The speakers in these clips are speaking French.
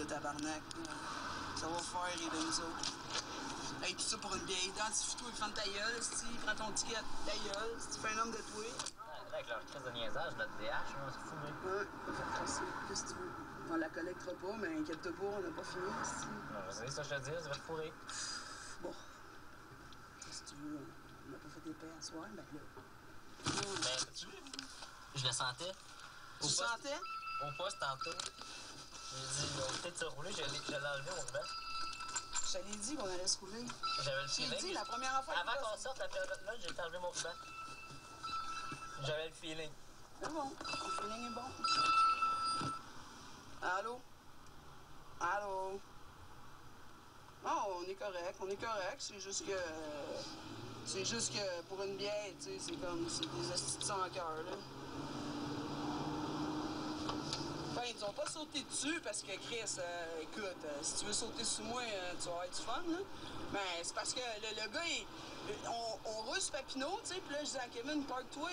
tabarnak. Ça va faire rire de nous autres. Hey, tout ça pour une vieille identifie-toi, ferme ta gueule, si prends ton ticket, ta gueule, si tu fais un homme de toi. Avec leur crise de niaisage, notre DH, c'est fou, mais. Ouais, qu'est-ce que tu veux? On la collectera pas, mais inquiète-toi pas, on n'a pas fini, ici. Non, c'est ça que je te dis, ça va te fourrer. Bon. Qu'est-ce que tu veux? On n'a pas fait des paix à soir, ben là. Ben, je le sentais. Tu sentais? Au poste, tantôt. J'ai dit, on va peut-être se rouler, je l'ai enlevé au ruban. Je t'avais dit qu'on allait se rouler. J'avais le Je t'ai feeling. dit la première fois. Avant qu'on sorte, la période là, j'ai enlevé mon ruban. J'avais le feeling. C'est bon, le feeling est bon. Allô? Allô? Non, on est correct, c'est juste que... C'est juste que pour une bière, tu sais, c'est comme... C'est des hosties de sans cœur, là. Enfin, ils nous ont pas sauté dessus parce que, Chris, écoute, si tu veux sauter sous moi, tu vas avoir du fun, là. Mais c'est parce que le gars, on roule sur Papineau, tu sais, puis là, je disais à Kevin, parque-toi,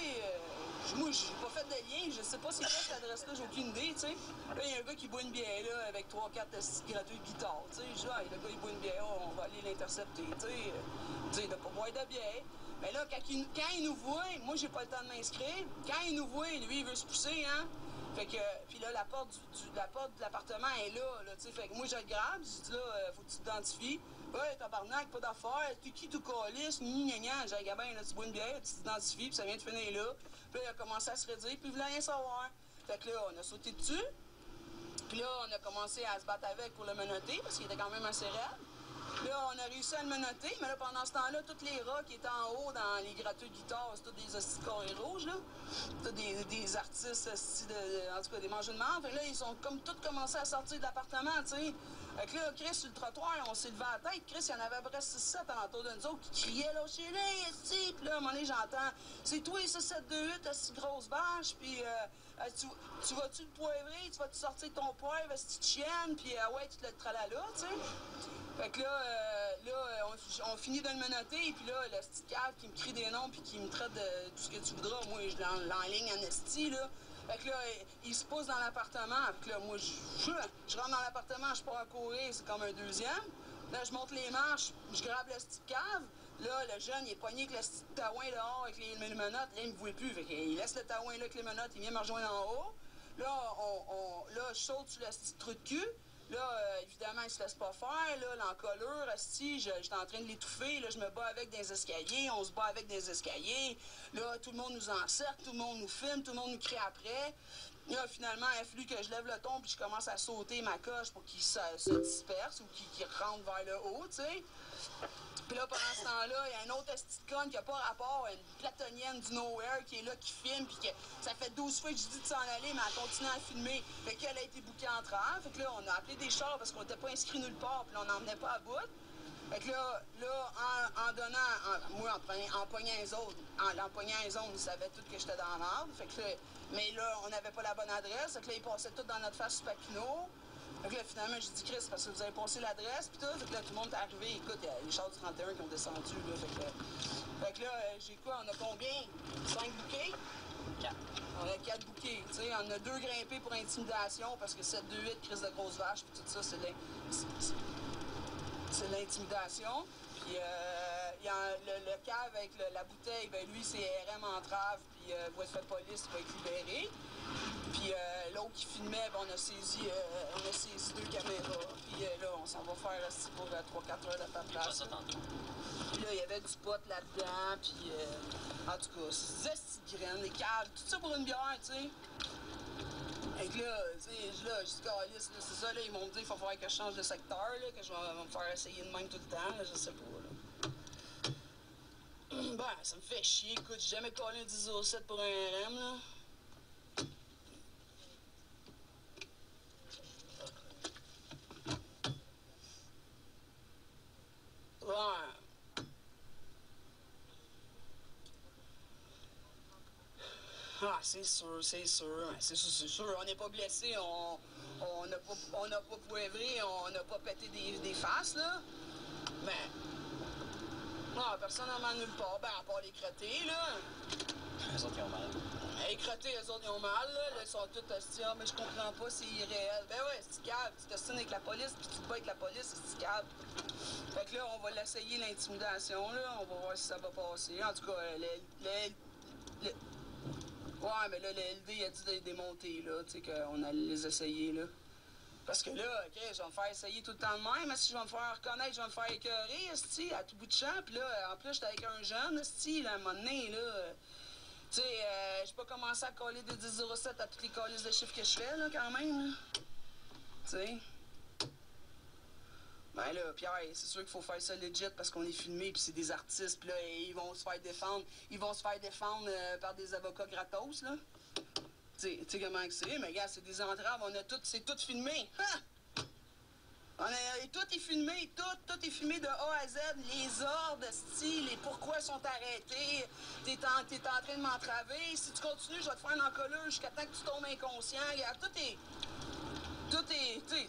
moi, j'ai pas fait de lien, je sais pas c'est quoi cette adresse-là, j'ai aucune idée, tu sais. Là, il y a un gars qui boit une bière, là, avec 3-4 gratuits de guitare, tu sais. Je dis, ah, le gars, il boit une bière, on va aller l'intercepter, tu sais. Tu sais, il doit pas boire de bière. Mais là, quand il nous voit, moi, j'ai pas le temps de m'inscrire. Quand il nous voit, lui, il veut se pousser, hein. Fait que, puis là, la porte de l'appartement est là, tu sais. Fait que moi, je le grabe, je dis là, faut que tu t'identifies. Ouais, tabarnak, pas d'affaires, t'es qui, tout calice, ni gna gna. J'ai dit, gabin, là, tu bois une bière, tu t'identifies, puis ça vient de finir là. Puis là, il a commencé à se redire, puis il voulait rien savoir. Fait que là, on a sauté dessus. Puis là, on a commencé à se battre avec pour le menotter, parce qu'il était quand même assez raide. Là, on a réussi à le menotter, mais là, pendant ce temps-là, tous les rats qui étaient en haut dans les gratteux de guitare, c'est tous des hosties de carrés rouges, là. C'est des artistes, en tout cas, des mangeurs de marde. Fait que là, ils ont comme tous commencé à sortir de l'appartement, tu sais. Fait que là, Chris, sur le trottoir, on s'est levé à la tête. Chris, il y en avait à peu près 6-7 alentour de nous autres qui criaient, là, chez les, esti. Puis là, à un moment donné, j'entends, c'est toi, ça, 728, esti grosse vache, puis tu vas-tu le poivrer, tu vas-tu sortir ton poivre, esti de chienne, puis ouais, tu te le tralala, tu sais. Fait que là, on finit de le menotter, et puis là, le petit cave qui me crie des noms, puis qui me traite de tout ce que tu voudras, moi, je l'enligne en esti, là. Fait que là, il se pousse dans l'appartement, fait que là, moi, je rentre dans l'appartement, je pars à courir, c'est comme un deuxième. Là, je monte les marches, je grabe le petit cave. Là, le jeune, il est pogné avec le petit taouin dehors, avec les menottes. Là, il me voit plus, fait qu'il laisse le taouin là avec les menottes, il vient me rejoindre en haut. Là, là, je saute sur le petit trou de cul. Là, évidemment, il se laisse pas faire. Là, l'encolure, asti, j'étais en train de l'étouffer. Là, je me bats avec des escaliers. On se bat avec des escaliers. Là, tout le monde nous encercle, tout le monde nous filme, tout le monde nous crie après. Là, finalement, il a fallu que je lève le ton puis je commence à sauter ma coche pour qu'il se disperse ou qu'il rentre vers le haut, tu sais. Puis là, pendant ce temps-là, il y a un autre esti de conne qui n'a pas rapport, une platonienne du nowhere qui est là, qui filme, puis que ça fait 12 fois que je dis de s'en aller, mais elle continue à filmer. Fait qu'elle a été bookée en travers. Fait que là, on a appelé des chars parce qu'on n'était pas inscrits nulle part, puis on n'en venait pas à bout. Fait que là en donnant, moi, en pognant les autres, en pognant les autres, ils savaient tous que j'étais dans la merde. Fait que là, mais là, on n'avait pas la bonne adresse. Fait que là, ils passaient tout dans notre face sur Papineau. Fait que là, finalement, j'ai dit, Chris, parce que vous avez passé l'adresse, pis tout. Fait que là, tout le monde est arrivé. Écoute, il y a les chars du 31 qui ont descendu, là. Fait que là, j'ai quoi? On a combien? 5 bouquets? 4. On a 4 bouquets. Tu sais, on a 2 grimpés pour intimidation, parce que 7-2-8, crise de grosse vache, puis tout ça, c'est l'intimidation. Puis il y a le cave avec la bouteille, ben lui, c'est RM entrave, puis voie de fait police, il va être libéré. Puis l'autre qui filmait, ben, on a saisi 2 caméras. Puis là, on s'en va faire aussi pour 3-4 heures de paperasse. Puis là, il y avait du pot là-dedans, puis en tout cas, c'est des petites graines, des câbles, tout ça pour une bière, tu sais. Fait que là, tu sais, là, je dis, calice, là, c'est ça, là, ils m'ont dit, il va falloir que je change de secteur, là, que je vais me faire essayer de même tout le temps, là, je sais pas, là. Ben, ça me fait chier, écoute, j'ai jamais collé un 10-07 pour un RM, là. Ouais. Ah, c'est sûr. C'est sûr. On n'est pas blessé, on n'a pas poivré, on n'a pas pété des faces, là. Mais. Non, personne n'en m'a nulle part, ben, à part les crottés, là. Les autres qui ont mal. Hey, crottés, eux autres, ils ont mal, là. Là, ils sont tous hosties. Ah, mais je comprends pas, c'est irréel. Ben ouais, c'est calme. Tu t'ostines avec la police, puis tu te bats avec la police, c'est calme. Fait que là, on va l'essayer, l'intimidation, là. On va voir si ça va passer. En tout cas, ouais, mais là, le LD, il a dit de les démonter, là. Tu sais, qu'on allait les essayer, là. Parce que là, OK, je vais me faire essayer tout le temps de même. Si je vais me faire reconnaître, je vais me faire écœurer, esti, à tout bout de champ. Puis là, en plus, j'étais avec un jeune, esti, là, à un moment donné, là. Tu sais, j'ai pas commencé à coller des 10-07 à toutes les calices de chiffres que je fais, là, quand même, là. Tu sais. Ben là, Pierre, c'est sûr qu'il faut faire ça legit parce qu'on est filmé puis c'est des artistes. Puis là, ils vont se faire défendre. Ils vont se faire défendre par des avocats gratos, là. Tu sais comment c'est, mais gars, c'est des entraves, c'est tout filmé. Ha! Tout est filmé, tout est filmé de A à Z, les ordres, style, les pourquoi sont arrêtés. T'es en train de m'entraver. Si tu continues, je vais te faire une encolure jusqu'à temps que tu tombes inconscient. Regarde, tu sais,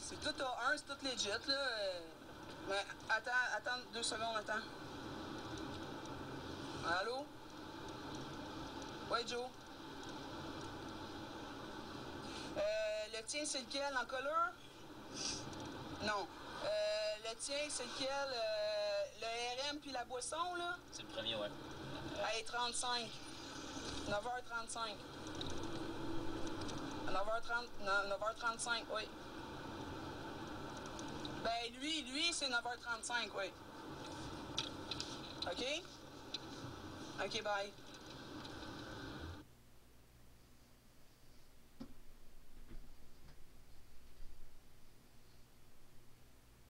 c'est tout A1, c'est tout legit, là. Mais attends 2 secondes, attends. Allô? Ouais, Joe? Le tien, c'est lequel, l'encolure? Non. Le tien, c'est lequel? Le RM puis la boisson, là? C'est le premier, ouais. Hey, 35. 9h35. 9h35, oui. Ben, lui, c'est 9h35, oui. OK? OK, bye.